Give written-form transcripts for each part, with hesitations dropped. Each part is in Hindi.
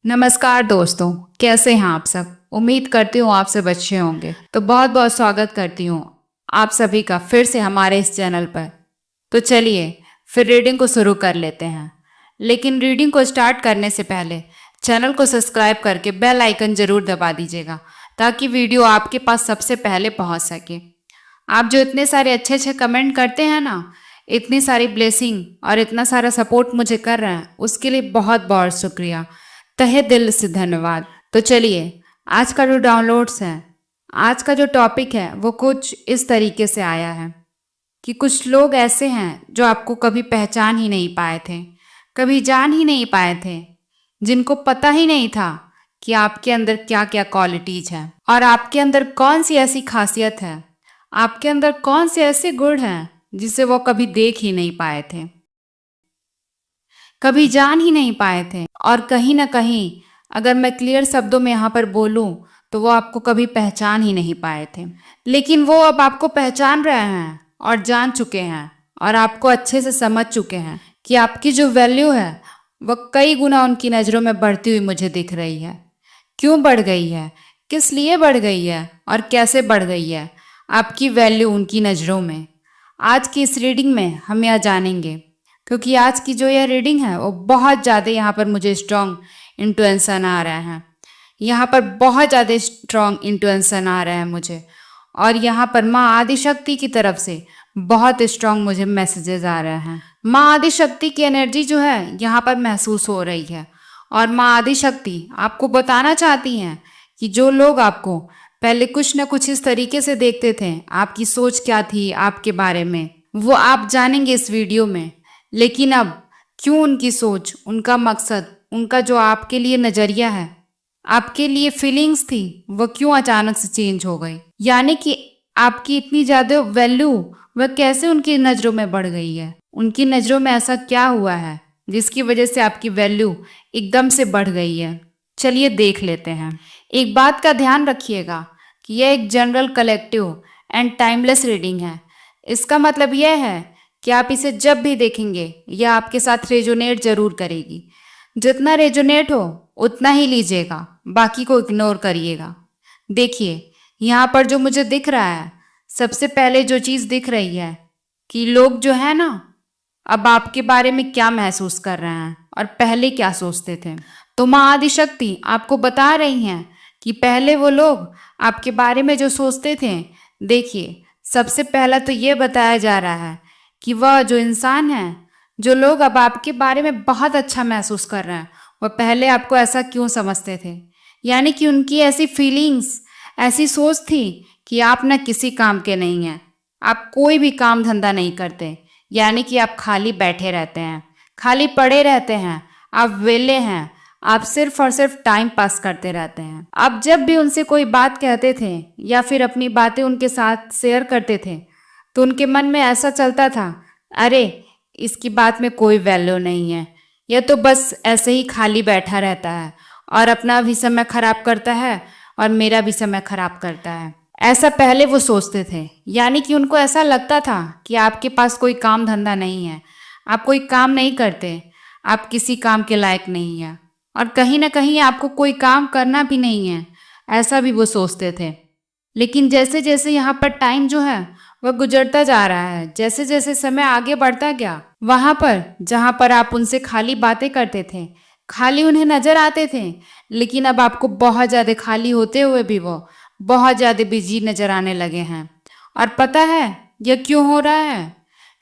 नमस्कार दोस्तों, कैसे हैं आप सब। उम्मीद करती हूँ आप सब अच्छे होंगे। तो बहुत बहुत स्वागत करती हूँ आप सभी का फिर से हमारे इस चैनल पर। तो चलिए फिर रीडिंग को शुरू कर लेते हैं। लेकिन रीडिंग को स्टार्ट करने से पहले चैनल को सब्सक्राइब करके बेल आइकन जरूर दबा दीजिएगा ताकि वीडियो आपके पास सबसे पहले पहुंच सके। आप जो इतने सारे अच्छे अच्छे कमेंट करते हैं ना, इतनी सारी ब्लेसिंग और इतना सारा सपोर्ट मुझे कर रहे हैं, उसके लिए बहुत बहुत शुक्रिया, तहे दिल से धन्यवाद। तो चलिए आज का जो डाउनलोड्स है, आज का जो टॉपिक है वो कुछ इस तरीके से आया है कि कुछ लोग ऐसे हैं जो आपको कभी पहचान ही नहीं पाए थे, कभी जान ही नहीं पाए थे, जिनको पता ही नहीं था कि आपके अंदर क्या क्या क्वालिटीज हैं और आपके अंदर कौन सी ऐसी खासियत है, आपके अंदर कौन से ऐसे गुण हैं जिसे वो कभी देख ही नहीं पाए थे, कभी जान ही नहीं पाए थे। और कहीं ना कहीं अगर मैं क्लियर शब्दों में यहाँ पर बोलूँ तो वो आपको कभी पहचान ही नहीं पाए थे। लेकिन वो अब आपको पहचान रहे हैं और जान चुके हैं और आपको अच्छे से समझ चुके हैं कि आपकी जो वैल्यू है वह कई गुना उनकी नज़रों में बढ़ती हुई मुझे दिख रही है। क्यों बढ़ गई है, किस लिए बढ़ गई है और कैसे बढ़ गई है आपकी वैल्यू उनकी नज़रों में, आज की इस रीडिंग में हम यह जानेंगे। क्योंकि आज की जो यह रीडिंग है वो बहुत ज़्यादा यहाँ पर मुझे स्ट्रॉन्ग इंट्यूशन आ रहा है, यहाँ पर बहुत ज़्यादा स्ट्रॉन्ग इंट्यूशन आ रहा है मुझे। और यहाँ पर माँ आदिशक्ति की तरफ से बहुत स्ट्रॉन्ग मुझे मैसेजेस आ रहे हैं। माँ आदिशक्ति की एनर्जी जो है यहाँ पर महसूस हो रही है और माँ आदिशक्ति आपको बताना चाहती हैं कि जो लोग आपको पहले कुछ न कुछ इस तरीके से देखते थे, आपकी सोच क्या थी आपके बारे में, वो आप जानेंगे इस वीडियो में। लेकिन अब क्यों उनकी सोच, उनका मकसद, उनका जो आपके लिए नज़रिया है, आपके लिए फीलिंग्स थी, वो क्यों अचानक से चेंज हो गई, यानी कि आपकी इतनी ज़्यादा वैल्यू वह कैसे उनकी नज़रों में बढ़ गई है। उनकी नज़रों में ऐसा क्या हुआ है जिसकी वजह से आपकी वैल्यू एकदम से बढ़ गई है। चलिए देख लेते हैं। एक बात का ध्यान रखिएगा कि यह एक general, collective and timeless reading है। इसका मतलब यह है कि आप इसे जब भी देखेंगे यह आपके साथ रेजोनेट जरूर करेगी। जितना रेजोनेट हो उतना ही लीजिएगा, बाकी को इग्नोर करिएगा। देखिए यहाँ पर जो मुझे दिख रहा है, सबसे पहले जो चीज़ दिख रही है कि लोग जो है ना, अब आपके बारे में क्या महसूस कर रहे हैं और पहले क्या सोचते थे। तो माँ आदिशक्ति आपको बता रही हैं कि पहले वो लोग आपके बारे में जो सोचते थे, देखिए सबसे पहला तो ये बताया जा रहा है कि वह जो इंसान है, जो लोग अब आपके बारे में बहुत अच्छा महसूस कर रहे हैं, वह पहले आपको ऐसा क्यों समझते थे। यानी कि उनकी ऐसी फीलिंग्स, ऐसी सोच थी कि आप न किसी काम के नहीं हैं, आप कोई भी काम धंधा नहीं करते, यानी कि आप खाली बैठे रहते हैं, खाली पड़े रहते हैं, आप वेले हैं, आप सिर्फ और सिर्फ टाइम पास करते रहते हैं। आप जब भी उनसे कोई बात कहते थे या फिर अपनी बातें उनके साथ शेयर करते थे तो उनके मन में ऐसा चलता था, अरे इसकी बात में कोई वैल्यू नहीं है, यह तो बस ऐसे ही खाली बैठा रहता है और अपना भी समय खराब करता है और मेरा भी समय खराब करता है। ऐसा पहले वो सोचते थे। यानी कि उनको ऐसा लगता था कि आपके पास कोई काम धंधा नहीं है, आप कोई काम नहीं करते, आप किसी काम के लायक नहीं है और कहीं ना कहीं आपको कोई काम करना भी नहीं है, ऐसा भी वो सोचते थे। लेकिन जैसे जैसे यहाँ पर टाइम जो है वह गुजरता जा रहा है, जैसे जैसे समय आगे बढ़ता गया, वहाँ पर जहाँ पर आप उनसे खाली बातें करते थे, खाली उन्हें नजर आते थे, लेकिन अब आपको बहुत ज़्यादा खाली होते हुए भी वो बहुत ज़्यादा बिजी नजर आने लगे हैं। और पता है यह क्यों हो रहा है?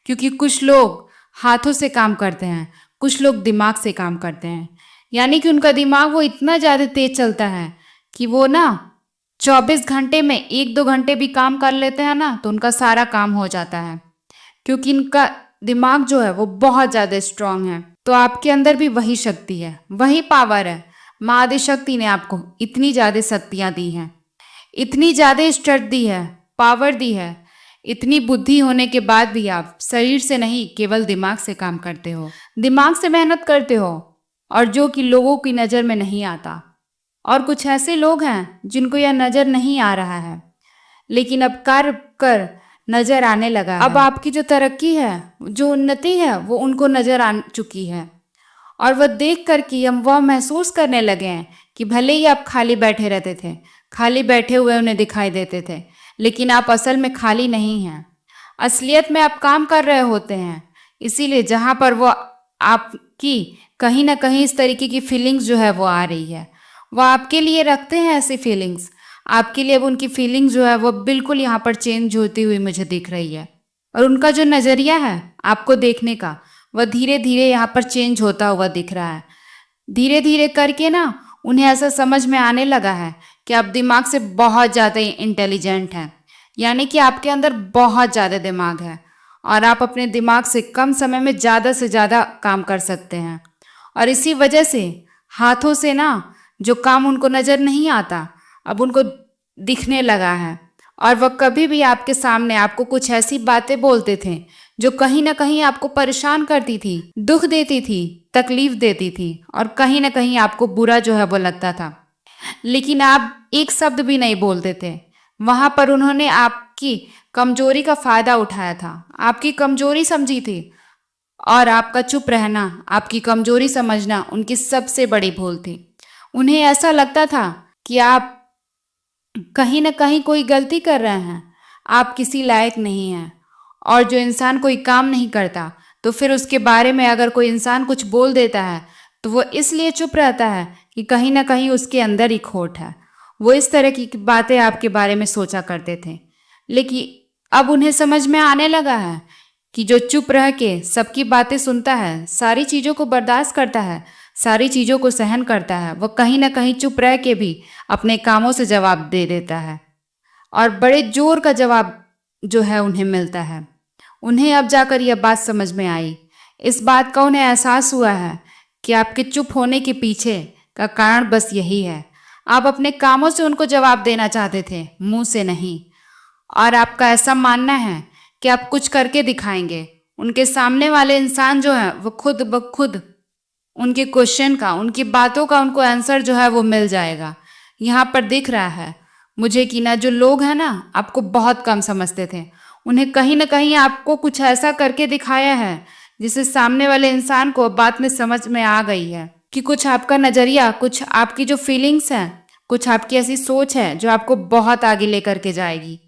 क्योंकि कुछ लोग हाथों से काम करते हैं, कुछ लोग दिमाग से काम करते हैं। यानी कि उनका दिमाग वो इतना ज़्यादा तेज चलता है कि वो ना 24 घंटे में 1-2 घंटे भी काम कर लेते हैं ना तो उनका सारा काम हो जाता है, क्योंकि इनका दिमाग जो है वो बहुत ज़्यादा स्ट्रांग है। तो आपके अंदर भी वही शक्ति है, वही पावर है। माँ आदिशक्ति ने आपको इतनी ज़्यादा शक्तियाँ दी हैं, इतनी ज़्यादा स्ट्रेंथ दी है, पावर दी है। इतनी बुद्धि होने के बाद भी आप शरीर से नहीं, केवल दिमाग से काम करते हो, दिमाग से मेहनत करते हो, और जो कि लोगों की नज़र में नहीं आता। और कुछ ऐसे लोग हैं जिनको यह नज़र नहीं आ रहा है, लेकिन अब कर कर नज़र आने लगा है। अब आपकी जो तरक्की है, जो उन्नति है, वो उनको नज़र आ चुकी है और वह देख कर कि हम वह महसूस करने लगे हैं कि भले ही आप खाली बैठे रहते थे, खाली बैठे हुए उन्हें दिखाई देते थे, लेकिन आप असल में खाली नहीं हैं। असलियत में आप काम कर रहे होते हैं। इसीलिए जहाँ पर वो आपकी कहीं ना कहीं इस तरीके की फीलिंग्स जो है वो आ रही है, वो आपके लिए रखते हैं ऐसी फीलिंग्स। आपके लिए अब उनकी फीलिंग्स जो है वो बिल्कुल यहाँ पर चेंज होती हुई मुझे दिख रही है। और उनका जो नज़रिया है आपको देखने का, वह धीरे धीरे यहाँ पर चेंज होता हुआ दिख रहा है। धीरे धीरे करके ना उन्हें ऐसा समझ में आने लगा है कि आप दिमाग से बहुत ज़्यादा इंटेलिजेंट हैं, यानी कि आपके अंदर बहुत ज़्यादा दिमाग है और आप अपने दिमाग से कम समय में ज़्यादा से ज़्यादा काम कर सकते हैं। और इसी वजह से हाथों से ना जो काम उनको नज़र नहीं आता अब उनको दिखने लगा है। और वह कभी भी आपके सामने आपको कुछ ऐसी बातें बोलते थे जो कहीं ना कहीं आपको परेशान करती थी, दुख देती थी, तकलीफ देती थी और कहीं ना कहीं आपको बुरा जो है वो लगता था, लेकिन आप एक शब्द भी नहीं बोलते थे। वहां पर उन्होंने आपकी कमजोरी का फायदा उठाया था, आपकी कमजोरी समझी थी और आपका चुप रहना, आपकी कमजोरी समझना उनकी सबसे बड़ी भूल थी। उन्हें ऐसा लगता था कि आप कहीं ना कहीं कोई गलती कर रहे हैं, आप किसी लायक नहीं हैं। और जो इंसान कोई काम नहीं करता तो फिर उसके बारे में अगर कोई इंसान कुछ बोल देता है तो वो इसलिए चुप रहता है कि कहीं ना कहीं उसके अंदर ही खोट है। वो इस तरह की बातें आपके बारे में सोचा करते थे, लेकिन अब उन्हें समझ में आने लगा है कि जो चुप रह के सबकी बातें सुनता है, सारी चीज़ों को बर्दाश्त करता है, सारी चीज़ों को सहन करता है, वो कहीं ना कहीं चुप रह के भी अपने कामों से जवाब दे देता है और बड़े जोर का जवाब जो है उन्हें मिलता है। उन्हें अब जाकर यह बात समझ में आई। इस बात का उन्हें एहसास हुआ है कि आपके चुप होने के पीछे का कारण बस यही है, आप अपने कामों से उनको जवाब देना चाहते थे, मुंह से नहीं। और आपका ऐसा मानना है कि आप कुछ करके दिखाएंगे, उनके सामने वाले इंसान जो है वो खुद ब खुद उनके क्वेश्चन का, उनकी बातों का उनको आंसर जो है वो मिल जाएगा। यहाँ पर दिख रहा है मुझे कि ना जो लोग हैं ना आपको बहुत कम समझते थे, उन्हें कहीं ना कहीं आपको कुछ ऐसा करके दिखाया है जिससे सामने वाले इंसान को बात में समझ में आ गई है कि कुछ आपका नज़रिया, कुछ आपकी जो फीलिंग्स हैं, कुछ आपकी ऐसी सोच है जो आपको बहुत आगे लेकर के जाएगी।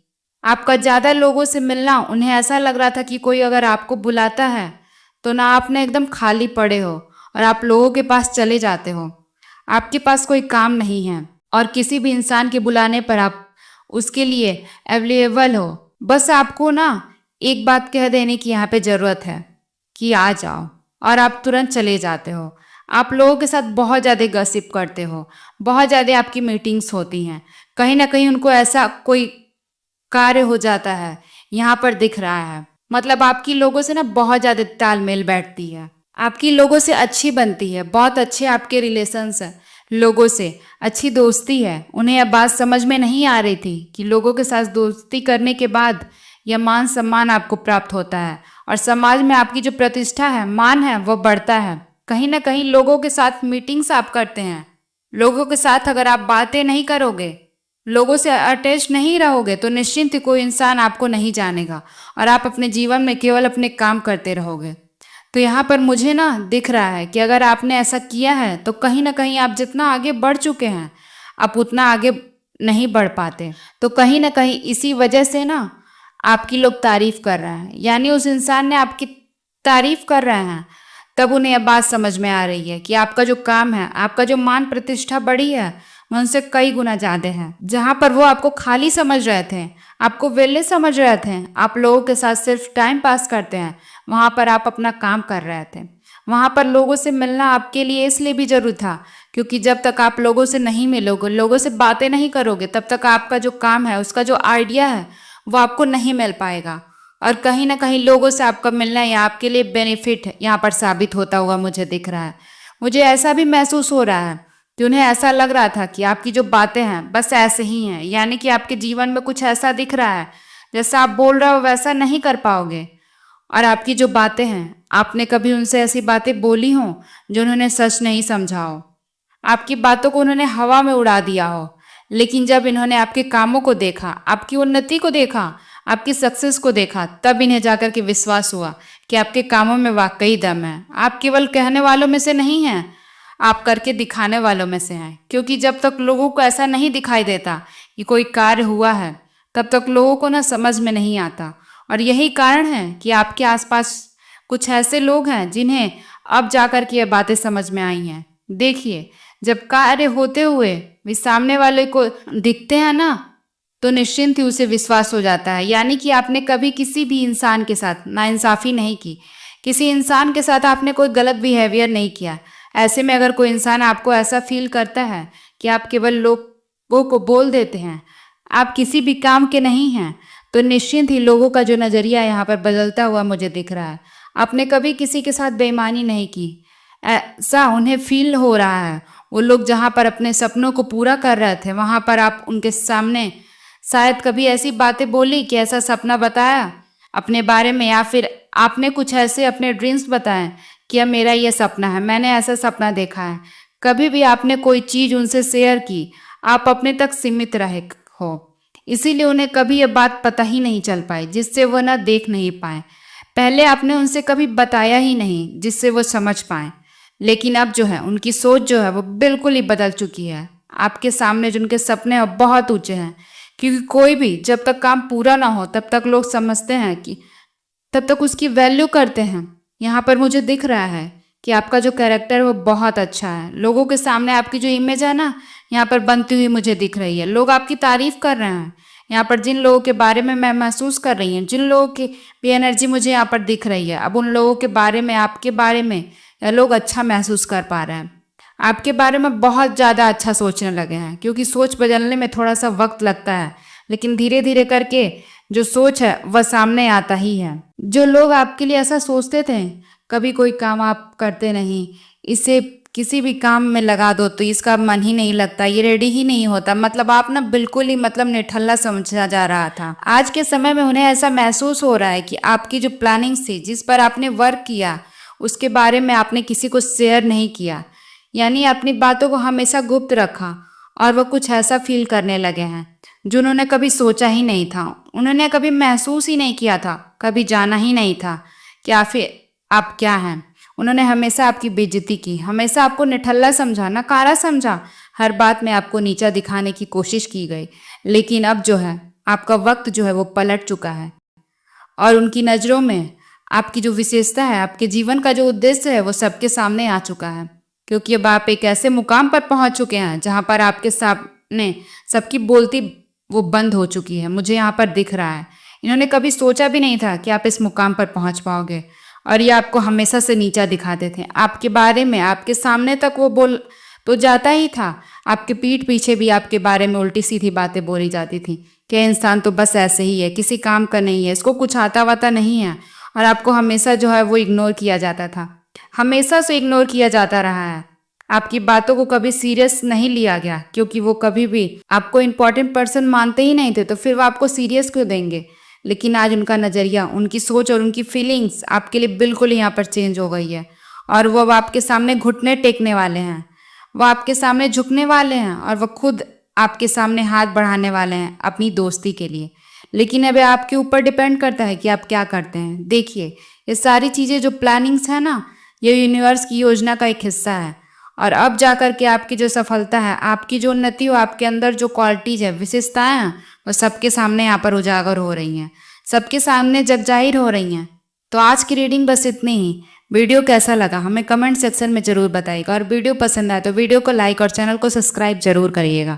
आपका ज़्यादा लोगों से मिलना, उन्हें ऐसा लग रहा था कि कोई अगर आपको बुलाता है तो ना आपने एकदम खाली पड़े हो और आप लोगों के पास चले जाते हो, आपके पास कोई काम नहीं है और किसी भी इंसान के बुलाने पर आप उसके लिए अवेलेबल हो। बस आपको ना एक बात कह देने की यहाँ पे ज़रूरत है कि आ जाओ और आप तुरंत चले जाते हो। आप लोगों के साथ बहुत ज़्यादा गसिप करते हो, बहुत ज़्यादा आपकी मीटिंग्स होती हैं, कहीं ना कहीं उनको ऐसा कोई कार्य हो जाता है, यहाँ पर दिख रहा है। मतलब आपकी लोगों से ना बहुत ज़्यादा तालमेल बैठती है, आपकी लोगों से अच्छी बनती है, बहुत अच्छे आपके रिलेशंस हैं, लोगों से अच्छी दोस्ती है। उन्हें अब बात समझ में नहीं आ रही थी कि लोगों के साथ दोस्ती करने के बाद यह मान सम्मान आपको प्राप्त होता है और समाज में आपकी जो प्रतिष्ठा है, मान है, वह बढ़ता है। कहीं ना कहीं लोगों के साथ मीटिंग्स आप करते हैं, लोगों के साथ अगर आप बातें नहीं करोगे, लोगों से अटैच नहीं रहोगे तो निश्चिंत ही कोई इंसान आपको नहीं जानेगा और आप अपने जीवन में केवल अपने काम करते रहोगे। तो यहाँ पर मुझे ना दिख रहा है कि अगर आपने ऐसा किया है तो कहीं ना कहीं आप जितना आगे बढ़ चुके हैं आप उतना आगे नहीं बढ़ पाते। तो कहीं ना कहीं इसी वजह से ना आपकी लोग तारीफ कर रहे हैं, यानी उस इंसान ने आपकी तारीफ कर रहे हैं, तब उन्हें यह बात समझ में आ रही है कि आपका जो काम है, आपका जो मान प्रतिष्ठा बढ़ी है, वह उनसे कई गुना ज़्यादा है। जहाँ पर वो आपको खाली समझ रहे थे, आपको वेले समझ रहे थे, आप लोगों के साथ सिर्फ टाइम पास करते हैं, वहाँ पर आप अपना काम कर रहे थे। वहाँ पर लोगों से मिलना आपके लिए इसलिए भी जरूरी था क्योंकि जब तक आप लोगों से नहीं मिलोगे, लोगों से बातें नहीं करोगे, तब तक आपका जो काम है, उसका जो आइडिया है, वो आपको नहीं मिल पाएगा। और कहीं ना कहीं लोगों से आपका मिलना या आपके लिए बेनिफिट यहाँ पर साबित होता हुआ मुझे दिख रहा है। मुझे ऐसा भी महसूस हो रहा है कि उन्हें ऐसा लग रहा था कि आपकी जो बातें हैं बस ऐसे ही हैं, यानी कि आपके जीवन में कुछ ऐसा दिख रहा है जैसा आप बोल रहे हो वैसा नहीं कर पाओगे। और आपकी जो बातें हैं, आपने कभी उनसे ऐसी बातें बोली हों जो उन्होंने सच नहीं समझा हो, आपकी बातों को उन्होंने हवा में उड़ा दिया हो, लेकिन जब इन्होंने आपके कामों को देखा, आपकी उन्नति को देखा, आपकी सक्सेस को देखा, तब इन्हें जाकर के विश्वास हुआ कि आपके कामों में वाकई दम है। आप केवल कहने वालों में से नहीं हैं, आप करके दिखाने वालों में से हैं। क्योंकि जब तक लोगों को ऐसा नहीं दिखाई देता कि कोई कार्य हुआ है, तब तक लोगों को ना समझ में नहीं आता। और यही कारण है कि आपके आसपास कुछ ऐसे लोग हैं जिन्हें अब जाकर के ये बातें समझ में आई हैं। देखिए, जब कार्य होते हुए भी सामने वाले को दिखते हैं ना, तो निश्चिंत ही उसे विश्वास हो जाता है। यानी कि आपने कभी किसी भी इंसान के साथ नाइंसाफ़ी नहीं की, किसी इंसान के साथ आपने कोई गलत बिहेवियर नहीं किया। ऐसे में अगर कोई इंसान आपको ऐसा फील करता है कि आप केवल लोगों को बोल देते हैं, आप किसी भी काम के नहीं हैं, तो निश्चिंत ही लोगों का जो नज़रिया यहाँ पर बदलता हुआ मुझे दिख रहा है। आपने कभी किसी के साथ बेईमानी नहीं की, ऐसा उन्हें फील हो रहा है। वो लोग जहाँ पर अपने सपनों को पूरा कर रहे थे, वहाँ पर आप उनके सामने शायद कभी ऐसी बातें बोली कि ऐसा सपना बताया अपने बारे में, या फिर आपने कुछ ऐसे अपने ड्रीम्स बताए कि अब मेरा ये सपना है, मैंने ऐसा सपना देखा है। कभी भी आपने कोई चीज़ उनसे शेयर की, आप अपने तक सीमित रहे हो, इसीलिए उन्हें कभी ये बात पता ही नहीं चल पाई, जिससे वो ना देख नहीं पाए। पहले आपने उनसे कभी बताया ही नहीं जिससे वो समझ पाए। लेकिन अब जो है उनकी सोच जो है वो बिल्कुल ही बदल चुकी है। आपके सामने जो उनके सपने हैं बहुत ऊंचे हैं, क्योंकि कोई भी जब तक काम पूरा ना हो तब तक लोग समझते हैं कि तब तक उसकी वैल्यू करते हैं। यहाँ पर मुझे दिख रहा है कि आपका जो कैरेक्टर है वो बहुत अच्छा है। लोगों के सामने आपकी जो इमेज है ना, यहाँ पर बनती हुई मुझे दिख रही है। लोग आपकी तारीफ कर रहे हैं। यहाँ पर जिन लोगों के बारे में मैं महसूस कर रही हूँ, जिन लोगों की भी एनर्जी मुझे यहाँ पर दिख रही है, अब उन लोगों के बारे में, आपके बारे में लोग अच्छा महसूस कर पा रहे हैं। आपके बारे में बहुत ज़्यादा अच्छा सोचने लगे हैं, क्योंकि सोच बदलने में थोड़ा सा वक्त लगता है, लेकिन धीरे धीरे करके जो सोच है वह सामने आता ही है। जो लोग आपके लिए ऐसा सोचते थे, कभी कोई काम आप करते नहीं, इसे किसी भी काम में लगा दो तो इसका मन ही नहीं लगता, ये रेडी ही नहीं होता, मतलब आप ना बिल्कुल ही मतलब निठल्ला समझा जा रहा था। आज के समय में उन्हें ऐसा महसूस हो रहा है कि आपकी जो प्लानिंग थी, जिस पर आपने वर्क किया, उसके बारे में आपने किसी को शेयर नहीं किया, यानी अपनी बातों को हमेशा गुप्त रखा, और वह कुछ ऐसा फील करने लगे हैं जो उन्होंने कभी सोचा ही नहीं था, उन्होंने कभी महसूस ही नहीं किया था, कभी जाना ही नहीं था कि आप क्या हैं। उन्होंने हमेशा आपकी बेइज्जती की, हमेशा आपको निठल्ला समझा, नकारा समझा, हर बात में आपको नीचा दिखाने की कोशिश की गई। लेकिन अब जो है आपका वक्त जो है वो पलट चुका है, और उनकी नज़रों में आपकी जो विशेषता है, आपके जीवन का जो उद्देश्य है, वो सबके सामने आ चुका है। क्योंकि अब आप एक ऐसे मुकाम पर पहुंच चुके हैं जहां पर आपके सामने सबकी बोलती वो बंद हो चुकी है। मुझे यहाँ पर दिख रहा है, इन्होंने कभी सोचा भी नहीं था कि आप इस मुकाम पर पहुंच पाओगे, और ये आपको हमेशा से नीचा दिखाते थे। आपके बारे में, आपके सामने तक वो बोल तो जाता ही था, आपके पीठ पीछे भी आपके बारे में उल्टी सीधी बातें बोली जाती थी कि इंसान तो बस ऐसे ही है, किसी काम का नहीं है, इसको कुछ आता वाता नहीं है। और आपको हमेशा जो है वो इग्नोर किया जाता था, हमेशा से इग्नोर किया जाता रहा है। आपकी बातों को कभी सीरियस नहीं लिया गया, क्योंकि वो कभी भी आपको इम्पोर्टेंट पर्सन मानते ही नहीं थे, तो फिर वो आपको सीरियस क्यों देंगे। लेकिन आज उनका नज़रिया, उनकी सोच और उनकी फीलिंग्स आपके लिए बिल्कुल यहाँ पर चेंज हो गई है, और वो अब आपके सामने घुटने टेकने वाले हैं, वो आपके सामने झुकने वाले हैं, और वह खुद आपके सामने हाथ बढ़ाने वाले हैं अपनी दोस्ती के लिए। लेकिन अब आपके ऊपर डिपेंड करता है कि आप क्या करते हैं। देखिए, ये सारी चीज़ें जो प्लानिंग्स है ना, ये यूनिवर्स की योजना का एक हिस्सा है, और अब जाकर के आपकी जो सफलता है, आपकी जो उन्नति हो, आपके अंदर जो क्वालिटीज़ है, विशेषताएं हैं, वो सबके सामने यहाँ पर उजागर हो रही हैं, सबके सामने जगजाहिर हो रही हैं। तो आज की रीडिंग बस इतनी ही। वीडियो कैसा लगा हमें कमेंट सेक्शन में ज़रूर बताइएगा, और वीडियो पसंद आए तो वीडियो को लाइक और चैनल को सब्सक्राइब जरूर करिएगा।